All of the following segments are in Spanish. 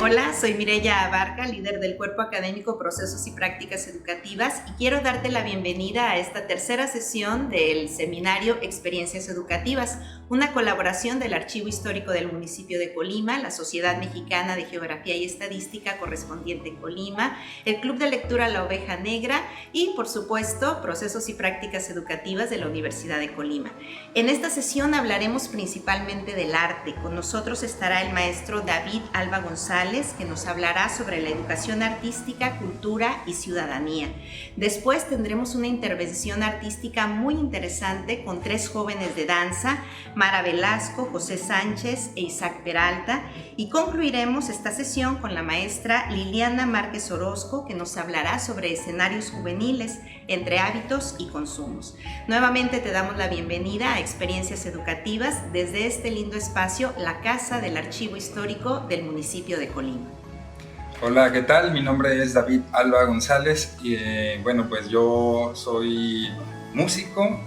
Hola, soy Mireya Abarca, líder del Cuerpo Académico Procesos y Prácticas Educativas, y quiero darte la bienvenida a esta tercera sesión del seminario Experiencias Educativas, una colaboración del Archivo Histórico del Municipio de Colima, la Sociedad Mexicana de Geografía y Estadística correspondiente en Colima, el Club de Lectura La Oveja Negra y, por supuesto, Procesos y Prácticas Educativas de la Universidad de Colima. En esta sesión hablaremos principalmente del arte. Con nosotros estará el maestro David Alba González, que nos hablará sobre la educación artística, cultura y ciudadanía. Después tendremos una intervención artística muy interesante con tres jóvenes de danza, Mara Velasco, José Sánchez e Isaac Peralta, y concluiremos esta sesión con la maestra Liliana Márquez Orozco, que nos hablará sobre escenarios juveniles entre hábitos y consumos. Nuevamente te damos la bienvenida a Experiencias Educativas desde este lindo espacio, la Casa del Archivo Histórico del municipio de Colima. Hola, ¿qué tal? Mi nombre es David Alba González y bueno, pues yo soy músico,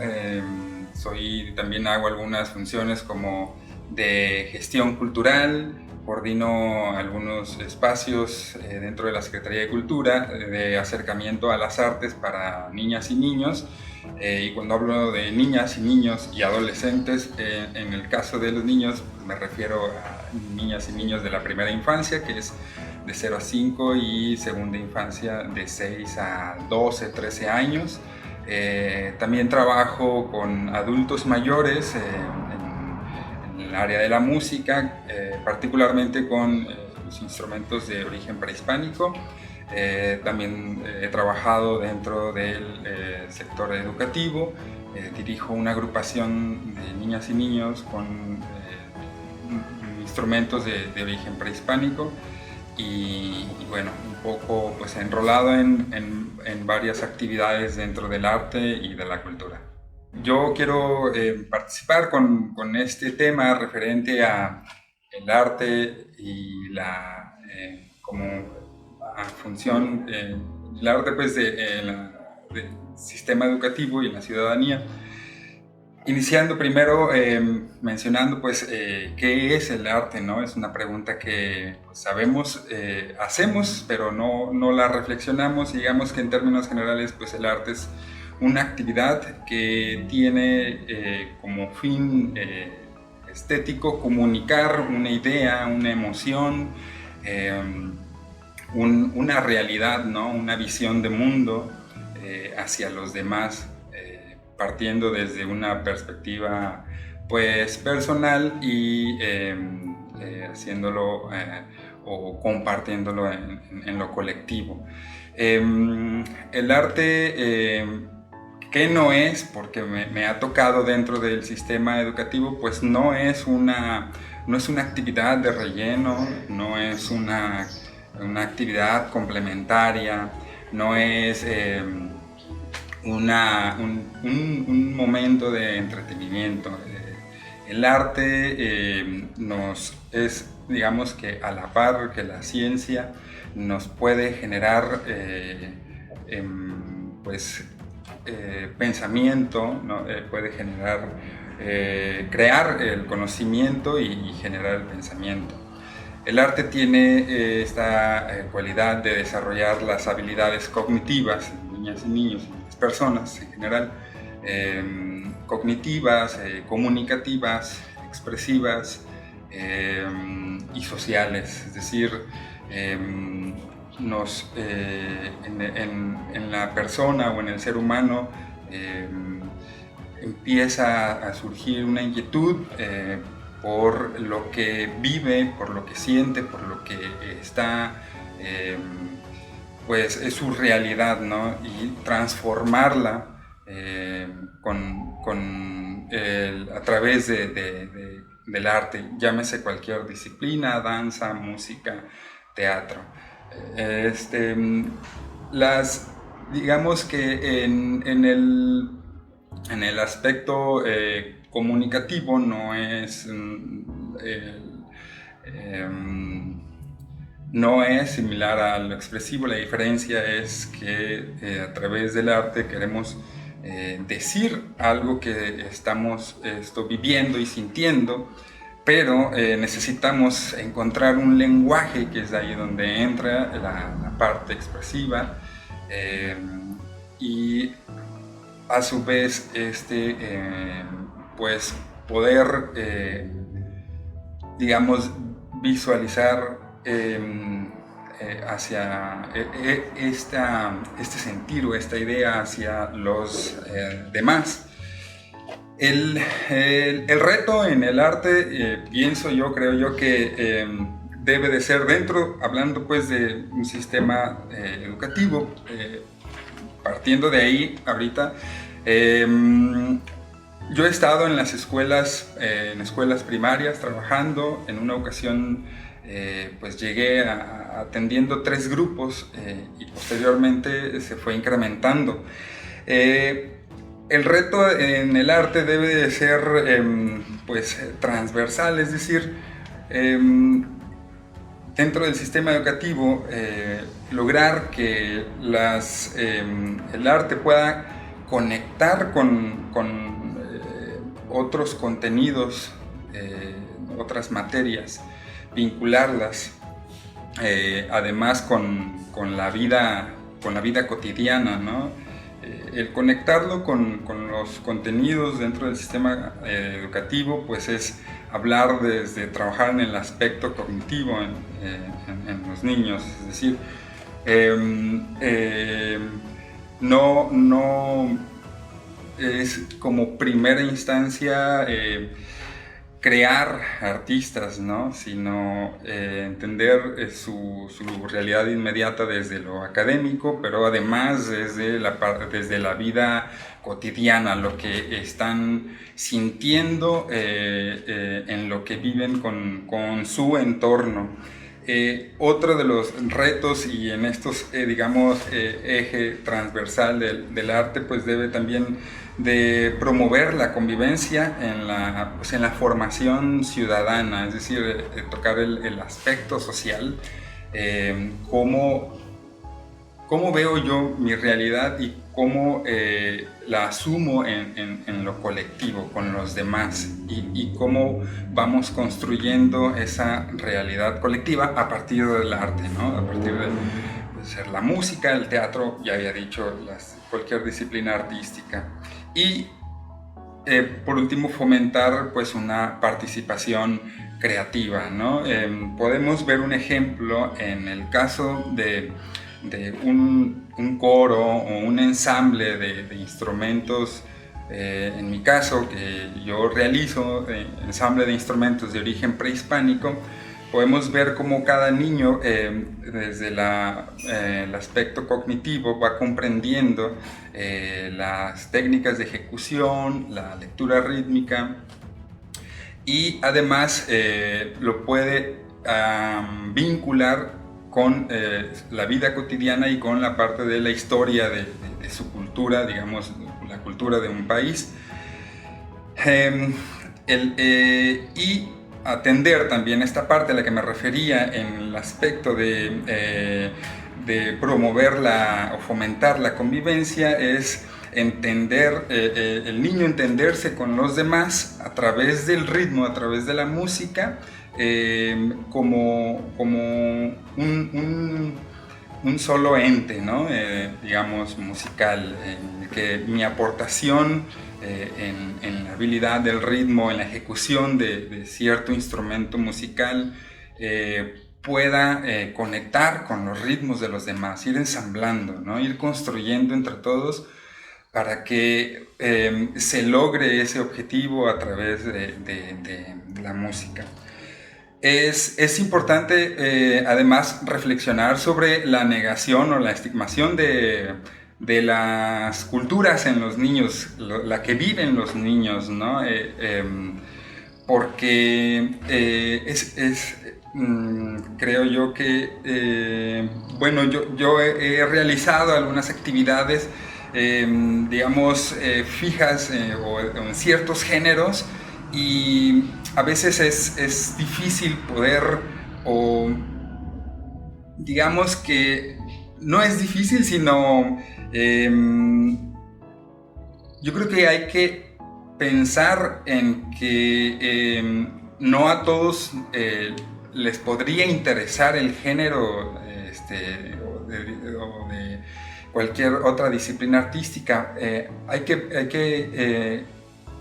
también hago algunas funciones como de gestión cultural, coordino algunos espacios dentro de la Secretaría de Cultura de acercamiento a las artes para niñas y niños. Y cuando hablo de niñas y niños y adolescentes, en el caso de los niños, pues me refiero a niñas y niños de la primera infancia, que es de 0 a 5, y segunda infancia de 6 a 12, 13 años. También trabajo con adultos mayores en el área de la música, particularmente con los instrumentos de origen prehispánico. También he trabajado dentro del sector educativo, dirijo una agrupación de niñas y niños con instrumentos de origen prehispánico y bueno, un poco pues enrolado en varias actividades dentro del arte y de la cultura. Yo quiero participar con este tema referente a el arte y la como a función, el arte pues del sistema educativo y la ciudadanía. Iniciando primero mencionando pues qué es el arte, ¿no? Es una pregunta que pues, sabemos, hacemos, pero no la reflexionamos. Digamos que en términos generales pues el arte es una actividad que tiene como fin estético comunicar una idea, una emoción, una realidad, ¿no? Una visión de mundo hacia los demás, partiendo desde una perspectiva pues personal y haciéndolo o compartiéndolo en lo colectivo. El arte, ¿qué no es? Porque me ha tocado dentro del sistema educativo, pues no es una actividad de relleno, no es una actividad complementaria, no es un momento de entretenimiento. El arte es, digamos que a la par que la ciencia, nos puede generar pensamiento, ¿no? Puede generar, crear el conocimiento y generar el pensamiento. El arte tiene esta cualidad de desarrollar las habilidades cognitivas en niñas y niños, en las personas en general, cognitivas, comunicativas, expresivas y sociales. Es decir, en la persona o en el ser humano empieza a surgir una inquietud por lo que vive, por lo que siente, por lo que está, pues es su realidad, ¿no? Y transformarla a través del arte, llámese cualquier disciplina, danza, música, teatro. Digamos que en el aspecto comunicativo no es similar a lo expresivo. La diferencia es que a través del arte queremos decir algo que estamos viviendo y sintiendo, pero necesitamos encontrar un lenguaje, que es ahí donde entra la parte expresiva, y a su vez pues poder digamos visualizar hacia este sentir o esta idea hacia los demás. El reto en el arte, creo yo que debe de ser dentro, hablando pues de un sistema educativo, partiendo de ahí ahorita, yo he estado en las escuelas primarias trabajando. En una ocasión pues llegué atendiendo 3 grupos y posteriormente se fue incrementando. El reto en el arte debe de ser pues transversal, es decir, dentro del sistema educativo lograr que el arte pueda conectar con otros contenidos, otras materias, vincularlas además con la vida cotidiana, ¿no? El conectarlo con los contenidos dentro del sistema educativo, pues es hablar desde trabajar en el aspecto cognitivo en los niños, es decir, no es como primera instancia crear artistas, ¿no? Sino entender su realidad inmediata desde lo académico, pero además desde la vida cotidiana, lo que están sintiendo en lo que viven con su entorno. Otro de los retos, y en estos eje transversal del arte, pues debe también de promover la convivencia en la formación ciudadana, es decir, tocar el aspecto social, cómo veo yo mi realidad y cómo la asumo en lo colectivo, con los demás, y cómo vamos construyendo esa realidad colectiva a partir del arte, ¿no? A partir de ser la música, el teatro, ya había dicho, cualquier disciplina artística. Y por último, fomentar pues una participación creativa, ¿no? Podemos ver un ejemplo en el caso de un coro o un ensamble de instrumentos. En mi caso, que yo realizo ensamble de instrumentos de origen prehispánico, podemos ver cómo cada niño desde el aspecto cognitivo va comprendiendo las técnicas de ejecución, la lectura rítmica, y además lo puede vincular con la vida cotidiana y con la parte de la historia de su cultura, digamos, la cultura de un país. Y atender también esta parte a la que me refería en el aspecto de promover o fomentar la convivencia, es entender, el niño entenderse con los demás a través del ritmo, a través de la música, como un solo ente, ¿no? Digamos, musical, que mi aportación en la habilidad del ritmo, en la ejecución de cierto instrumento musical, pueda conectar con los ritmos de los demás, ir ensamblando, ¿no? Ir construyendo entre todos para que se logre ese objetivo a través de la música. Es importante además reflexionar sobre la negación o la estigmación de las culturas en los niños, la que viven los niños, ¿no? Porque creo yo que, bueno, yo he realizado algunas actividades, digamos, fijas o en ciertos géneros, y a veces es difícil poder, o digamos que no es difícil, sino yo creo que hay que pensar en que no a todos les podría interesar el género o de cualquier otra disciplina artística. Hay que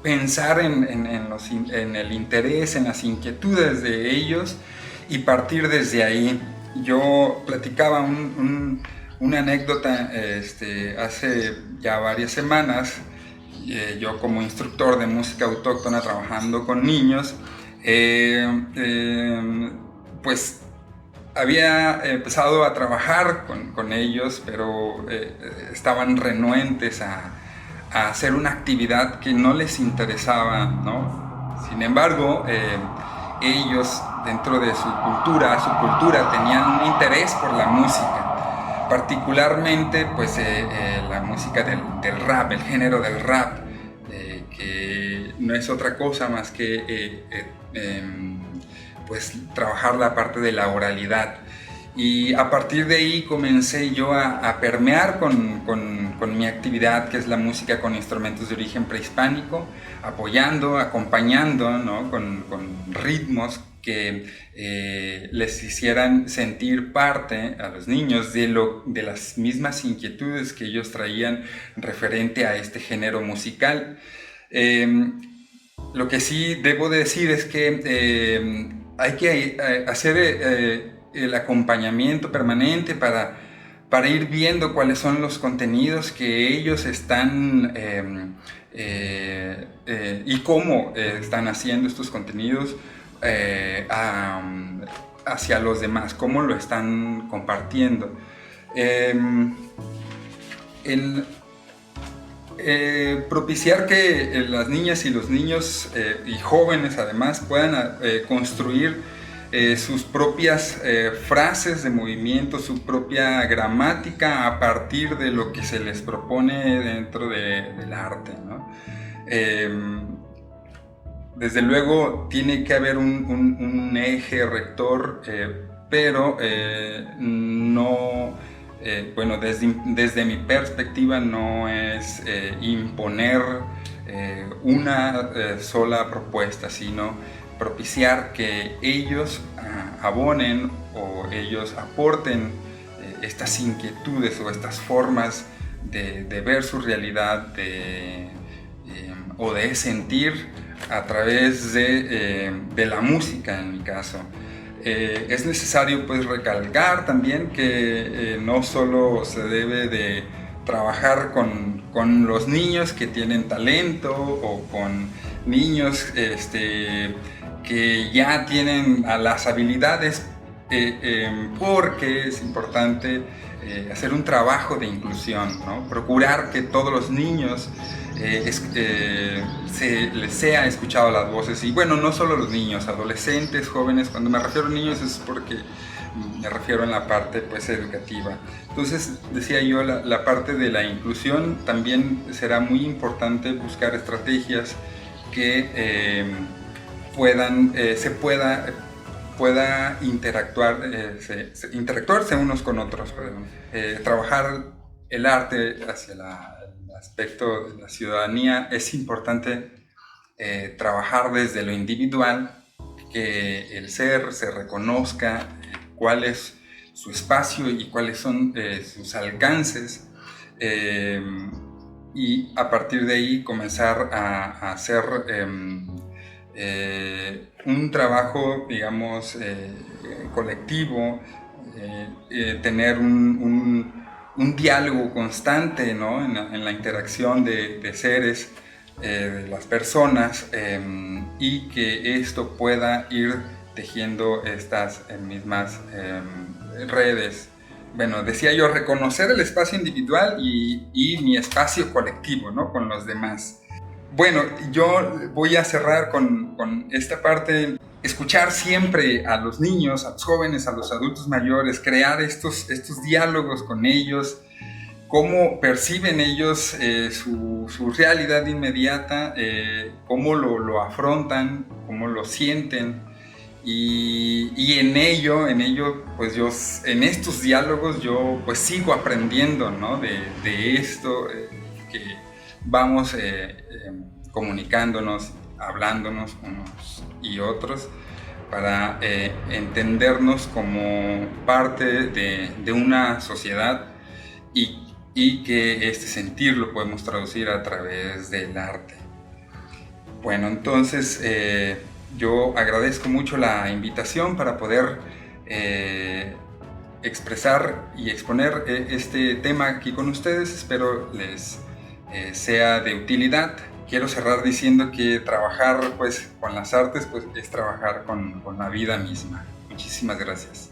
pensar en el interés, en las inquietudes de ellos y partir desde ahí. Yo platicaba una anécdota hace ya varias semanas. Yo, como instructor de música autóctona trabajando con niños, pues había empezado a trabajar con ellos, pero estaban renuentes a hacer una actividad que no les interesaba, ¿no? Sin embargo, ellos, dentro de su cultura, tenían un interés por la música, particularmente pues la música del rap, el género del rap, que no es otra cosa más que pues trabajar la parte de la oralidad. Y a partir de ahí comencé yo a permear con mi actividad, que es la música con instrumentos de origen prehispánico, apoyando, acompañando, ¿no? con ritmos que les hicieran sentir parte a los niños de las mismas inquietudes que ellos traían referente a este género musical. Lo que sí debo decir es que hay que hacer el acompañamiento permanente para ir viendo cuáles son los contenidos que ellos están y cómo están haciendo estos contenidos hacia los demás, cómo lo están compartiendo. Propiciar que las niñas y los niños y jóvenes además puedan construir sus propias frases de movimiento, su propia gramática a partir de lo que se les propone dentro del arte, ¿no? Desde luego tiene que haber un eje rector, pero no, bueno, desde mi perspectiva no es imponer una sola propuesta, sino propiciar que ellos abonen o ellos aporten estas inquietudes o estas formas de ver su realidad o de sentir a través de la música, en mi caso. Es necesario pues recalcar también que no solo se debe de trabajar con los niños que tienen talento o con niños que ya tienen las habilidades, porque es importante hacer un trabajo de inclusión, ¿no? Procurar que todos los niños les sea escuchado las voces, y bueno, no solo los niños, adolescentes, jóvenes. Cuando me refiero a niños es porque me refiero en la parte pues educativa. Entonces decía yo, la parte de la inclusión también será muy importante buscar estrategias que pueda interactuarse unos con otros, trabajar el arte hacia el aspecto de la ciudadanía. Es importante trabajar desde lo individual, que el ser se reconozca cuál es su espacio y cuáles son sus alcances, y a partir de ahí comenzar a hacer un trabajo, digamos, colectivo, tener un diálogo constante, ¿no? en la interacción de seres, de las personas, y que esto pueda ir tejiendo estas mismas redes. Bueno, decía yo, reconocer el espacio individual y mi espacio colectivo, ¿no? Con los demás. Bueno, yo voy a cerrar con esta parte. Escuchar siempre a los niños, a los jóvenes, a los adultos mayores, crear estos diálogos con ellos, cómo perciben ellos su realidad inmediata, cómo lo afrontan, cómo lo sienten. Y en ello, pues yo, en estos diálogos yo pues sigo aprendiendo, ¿no? de esto que vamos comunicándonos hablándonos unos y otros para entendernos como parte de una sociedad y que este sentir lo podemos traducir a través del arte. Bueno, entonces yo agradezco mucho la invitación para poder expresar y exponer este tema aquí con ustedes. Espero les sea de utilidad. Quiero cerrar diciendo que trabajar pues, con las artes pues, es trabajar con la vida misma. Muchísimas gracias.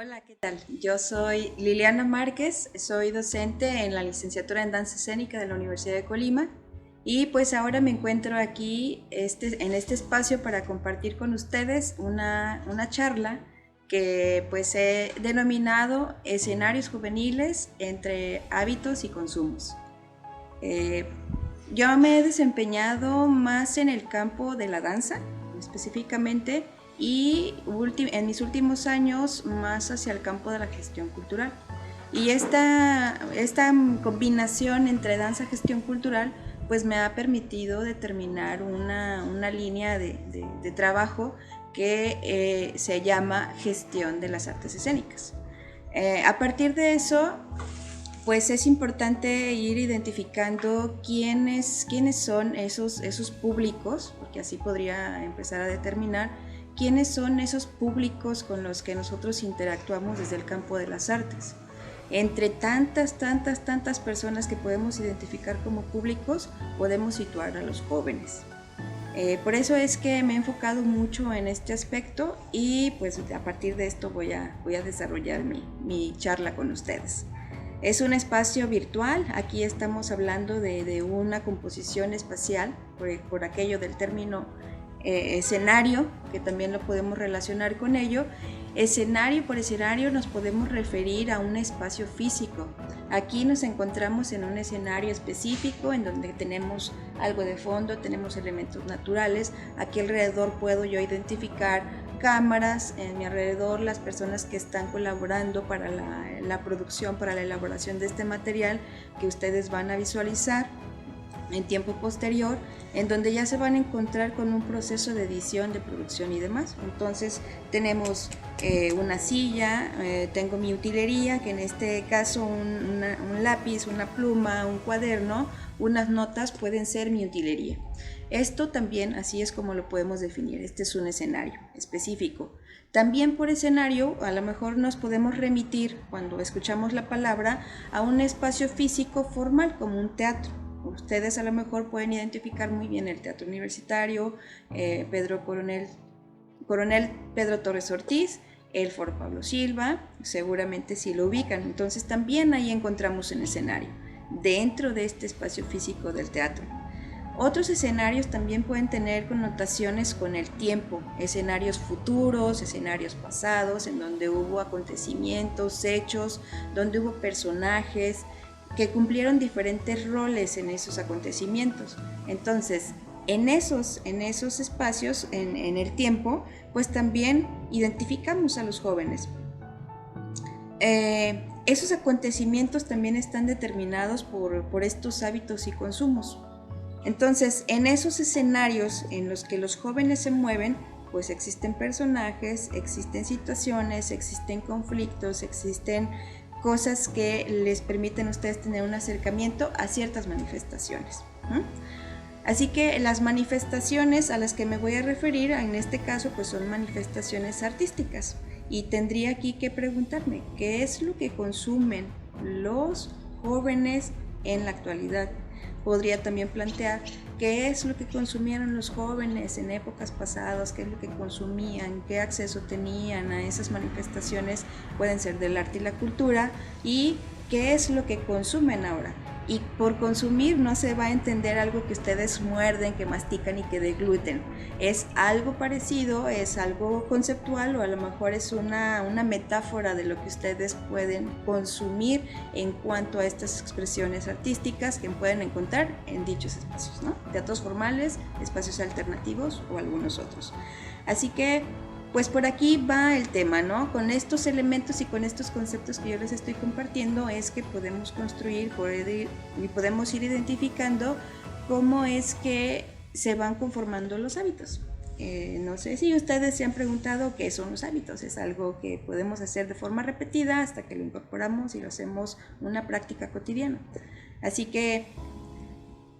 Hola, ¿qué tal? Yo soy Liliana Márquez, soy docente en la licenciatura en Danza Escénica de la Universidad de Colima y pues ahora me encuentro aquí en este espacio para compartir con ustedes una charla que pues he denominado Escenarios juveniles entre hábitos y consumos. Eh, yo me he desempeñado más en el campo de la danza, específicamente, y en mis últimos años más hacia el campo de la gestión cultural. Y esta combinación entre danza y gestión cultural pues me ha permitido determinar una línea de trabajo que se llama gestión de las artes escénicas. A partir de eso, pues es importante ir identificando quiénes son esos públicos, porque así podría empezar a determinar quiénes son esos públicos con los que nosotros interactuamos desde el campo de las artes. Entre tantas personas que podemos identificar como públicos, podemos situar a los jóvenes. Por eso es que me he enfocado mucho en este aspecto y pues a partir de esto voy a desarrollar mi charla con ustedes. Es un espacio virtual, aquí estamos hablando de una composición espacial, por aquello del término escenario, que también lo podemos relacionar con ello. Escenario por escenario nos podemos referir a un espacio físico. Aquí nos encontramos en un escenario específico en donde tenemos algo de fondo, tenemos elementos naturales. Aquí alrededor puedo yo identificar cámaras, en mi alrededor las personas que están colaborando para la producción, para la elaboración de este material que ustedes van a visualizar en tiempo posterior, en donde ya se van a encontrar con un proceso de edición, de producción y demás. Entonces tenemos una silla, tengo mi utilería, que en este caso un lápiz, una pluma, un cuaderno, unas notas pueden ser mi utilería. Esto también así es como lo podemos definir. Este es un escenario específico. También por escenario a lo mejor nos podemos remitir, cuando escuchamos la palabra, a un espacio físico formal como un teatro. Ustedes a lo mejor pueden identificar muy bien el Teatro Universitario, Coronel Pedro Torres Ortiz, el Foro Pablo Silva, seguramente sí lo ubican. Entonces también ahí encontramos un escenario dentro de este espacio físico del teatro. Otros escenarios también pueden tener connotaciones con el tiempo, escenarios futuros, escenarios pasados, en donde hubo acontecimientos, hechos, donde hubo personajes que cumplieron diferentes roles en esos acontecimientos. Entonces, en esos espacios, en el tiempo, pues también identificamos a los jóvenes. Esos acontecimientos también están determinados por estos hábitos y consumos. Entonces, en esos escenarios en los que los jóvenes se mueven, pues existen personajes, existen situaciones, existen conflictos, existen cosas que les permiten a ustedes tener un acercamiento a ciertas manifestaciones. Así que las manifestaciones a las que me voy a referir en este caso pues son manifestaciones artísticas, y tendría aquí que preguntarme qué es lo que consumen los jóvenes en la actualidad. Podría también plantear qué es lo que consumieron los jóvenes en épocas pasadas, qué es lo que consumían, qué acceso tenían a esas manifestaciones, pueden ser del arte y la cultura, y qué es lo que consumen ahora. Y por consumir no se va a entender algo que ustedes muerden, que mastican y que degluten. Es algo parecido, es algo conceptual, o a lo mejor es una metáfora de lo que ustedes pueden consumir en cuanto a estas expresiones artísticas que pueden encontrar en dichos espacios, ¿no? Teatros formales, espacios alternativos o algunos otros. Así que pues por aquí va el tema, ¿no? Con estos elementos y con estos conceptos que yo les estoy compartiendo es que podemos construir y podemos ir identificando cómo es que se van conformando los hábitos. No sé si ustedes se han preguntado qué son los hábitos. Es algo que podemos hacer de forma repetida hasta que lo incorporamos y lo hacemos una práctica cotidiana. Así que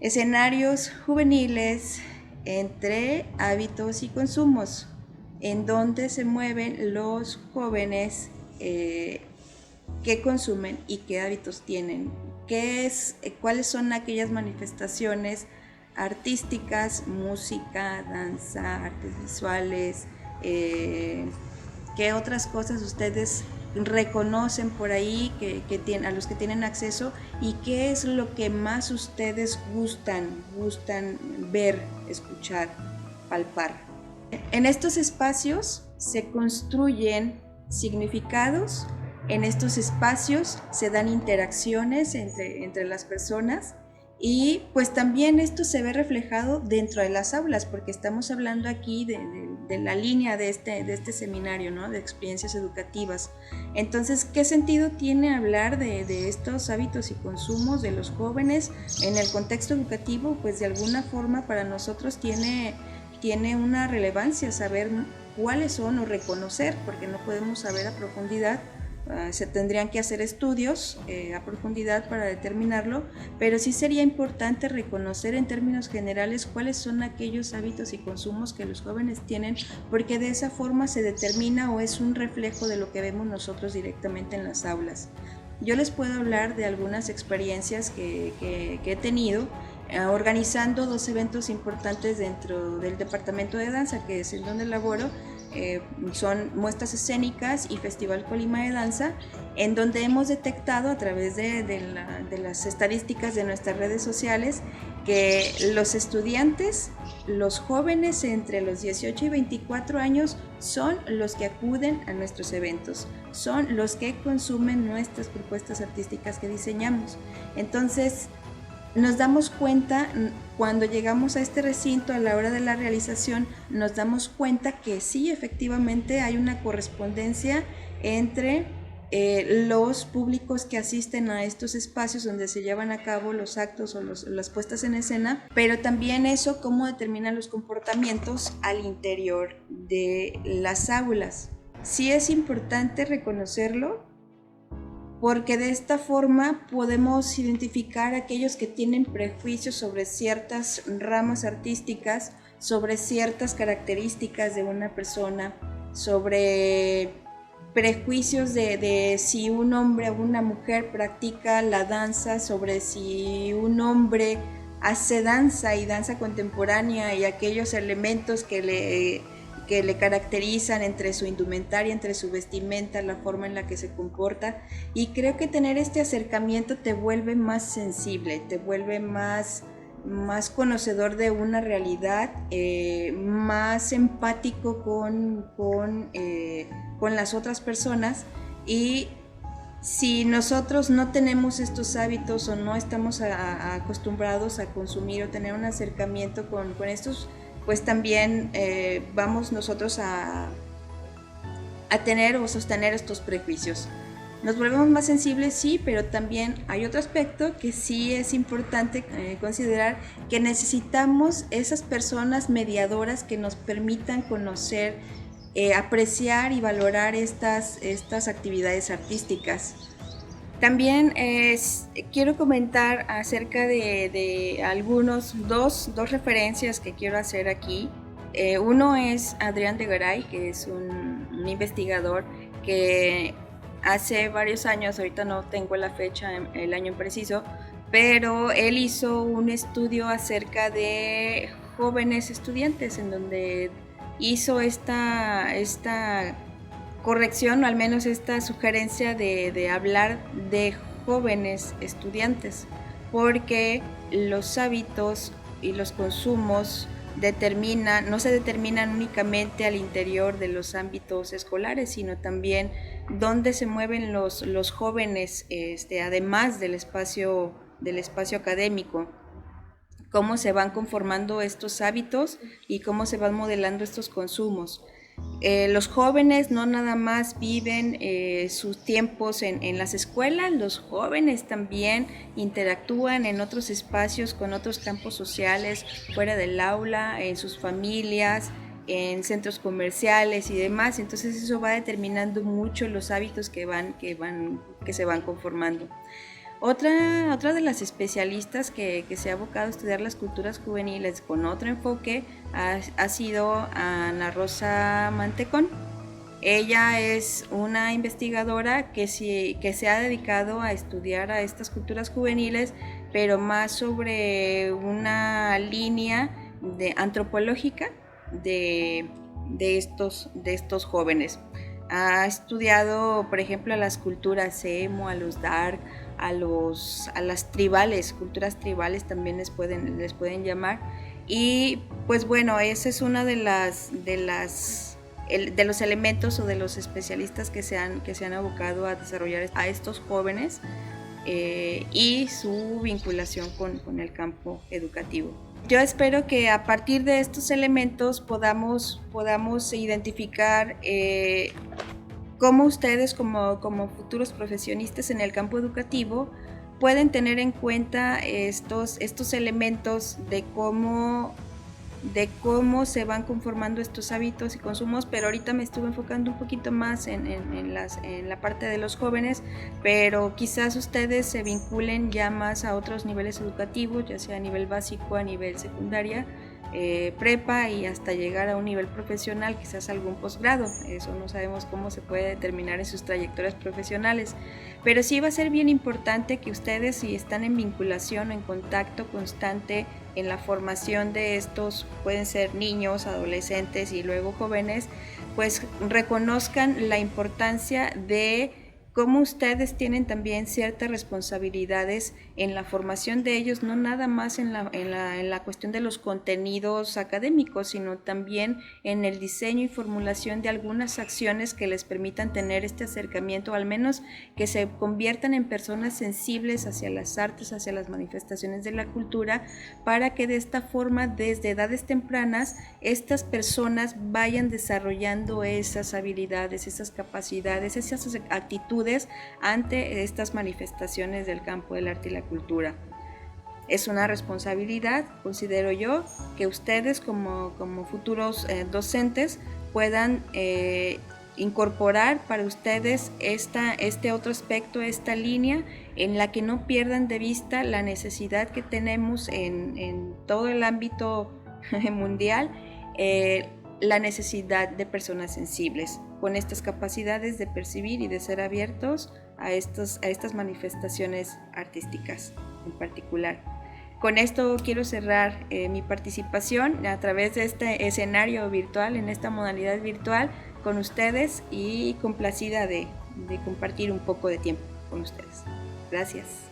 escenarios juveniles entre hábitos y consumos, en donde se mueven los jóvenes, qué consumen y qué hábitos tienen, cuáles son aquellas manifestaciones artísticas, música, danza, artes visuales, qué otras cosas ustedes reconocen por ahí a los que tienen acceso, y qué es lo que más ustedes gustan ver, escuchar, palpar. En estos espacios se construyen significados, en estos espacios se dan interacciones entre las personas, y pues también esto se ve reflejado dentro de las aulas, porque estamos hablando aquí de la línea de este seminario, ¿no? De experiencias educativas. Entonces, ¿qué sentido tiene hablar de estos hábitos y consumos de los jóvenes en el contexto educativo? Pues de alguna forma para nosotros tiene una relevancia saber cuáles son o reconocer, porque no podemos saber a profundidad. Se tendrían que hacer estudios a profundidad para determinarlo, pero sí sería importante reconocer en términos generales cuáles son aquellos hábitos y consumos que los jóvenes tienen, porque de esa forma se determina o es un reflejo de lo que vemos nosotros directamente en las aulas. Yo les puedo hablar de algunas experiencias que he tenido organizando 2 eventos importantes dentro del departamento de danza, que es en donde laboro. Son muestras escénicas y Festival Colima de Danza, en donde hemos detectado a través de las estadísticas de nuestras redes sociales que los estudiantes, los jóvenes entre los 18 y 24 años son los que acuden a nuestros eventos, son los que consumen nuestras propuestas artísticas que diseñamos. Entonces, nos damos cuenta, cuando llegamos a este recinto a la hora de la realización, nos damos cuenta que sí, efectivamente hay una correspondencia entre los públicos que asisten a estos espacios donde se llevan a cabo los actos o las puestas en escena, pero también eso cómo determinan los comportamientos al interior de las aulas. Sí es importante reconocerlo, porque de esta forma podemos identificar a aquellos que tienen prejuicios sobre ciertas ramas artísticas, sobre ciertas características de una persona, sobre prejuicios de si un hombre o una mujer practica la danza, sobre si un hombre hace danza y danza contemporánea, y aquellos elementos que le caracterizan entre su indumentaria, entre su vestimenta, la forma en la que se comporta. Y creo que tener este acercamiento te vuelve más sensible, te vuelve más conocedor de una realidad, más empático con las otras personas. Y si nosotros no tenemos estos hábitos o no estamos acostumbrados a consumir o tener un acercamiento con estos, pues también vamos nosotros a tener o sostener estos prejuicios. Nos volvemos más sensibles, sí, pero también hay otro aspecto que sí es importante considerar, que necesitamos esas personas mediadoras que nos permitan conocer, apreciar y valorar estas actividades artísticas. También quiero comentar acerca de dos referencias que quiero hacer aquí. Uno es Adrián de Garay, que es un investigador que hace varios años, ahorita no tengo la fecha, el año preciso, pero él hizo un estudio acerca de jóvenes estudiantes, en donde hizo esta corrección, o al menos esta sugerencia de hablar de jóvenes estudiantes, porque los hábitos y los consumos no se determinan únicamente al interior de los ámbitos escolares, sino también dónde se mueven los jóvenes, además del espacio académico, cómo se van conformando estos hábitos y cómo se van modelando estos consumos. Los jóvenes no nada más viven sus tiempos en las escuelas, los jóvenes también interactúan en otros espacios, con otros campos sociales, fuera del aula, en sus familias, en centros comerciales y demás. Entonces eso va determinando mucho los hábitos que se van conformando. Otra de las especialistas que se ha abocado a estudiar las culturas juveniles con otro enfoque ha sido Ana Rosa Mantecón. Ella es una investigadora que se ha dedicado a estudiar a estas culturas juveniles, pero más sobre una línea antropológica de estos jóvenes. ha estudiado, por ejemplo, a las culturas emo, a los dark, a las tribales, culturas tribales también les pueden llamar. Y pues bueno, ese es uno de los elementos o de los especialistas que se han abocado a desarrollar a estos jóvenes y su vinculación con el campo educativo. Yo espero que a partir de estos elementos podamos identificar cómo ustedes como futuros profesionistas en el campo educativo pueden tener en cuenta estos elementos de cómo se van conformando estos hábitos y consumos, pero ahorita me estuve enfocando un poquito más en la parte de los jóvenes, pero quizás ustedes se vinculen ya más a otros niveles educativos, ya sea a nivel básico, a nivel secundaria, prepa y hasta llegar a un nivel profesional, quizás algún posgrado. Eso no sabemos cómo se puede determinar en sus trayectorias profesionales, pero sí va a ser bien importante que ustedes, si están en vinculación o en contacto constante en la formación de estos, pueden ser niños, adolescentes y luego jóvenes, pues reconozcan la importancia de cómo ustedes tienen también ciertas responsabilidades en la formación de ellos, no nada más en la cuestión de los contenidos académicos, sino también en el diseño y formulación de algunas acciones que les permitan tener este acercamiento, o al menos que se conviertan en personas sensibles hacia las artes, hacia las manifestaciones de la cultura, para que de esta forma, desde edades tempranas, estas personas vayan desarrollando esas habilidades, esas capacidades, esas actitudes ante estas manifestaciones del campo del arte y la cultura. Es una responsabilidad, considero yo, que ustedes como futuros docentes puedan incorporar para ustedes este otro aspecto, esta línea en la que no pierdan de vista la necesidad que tenemos en todo el ámbito mundial, la necesidad de personas sensibles, con estas capacidades de percibir y de ser abiertos a estas manifestaciones artísticas en particular. Con esto quiero cerrar mi participación a través de este escenario virtual, en esta modalidad virtual, con ustedes, y complacida de compartir un poco de tiempo con ustedes. Gracias.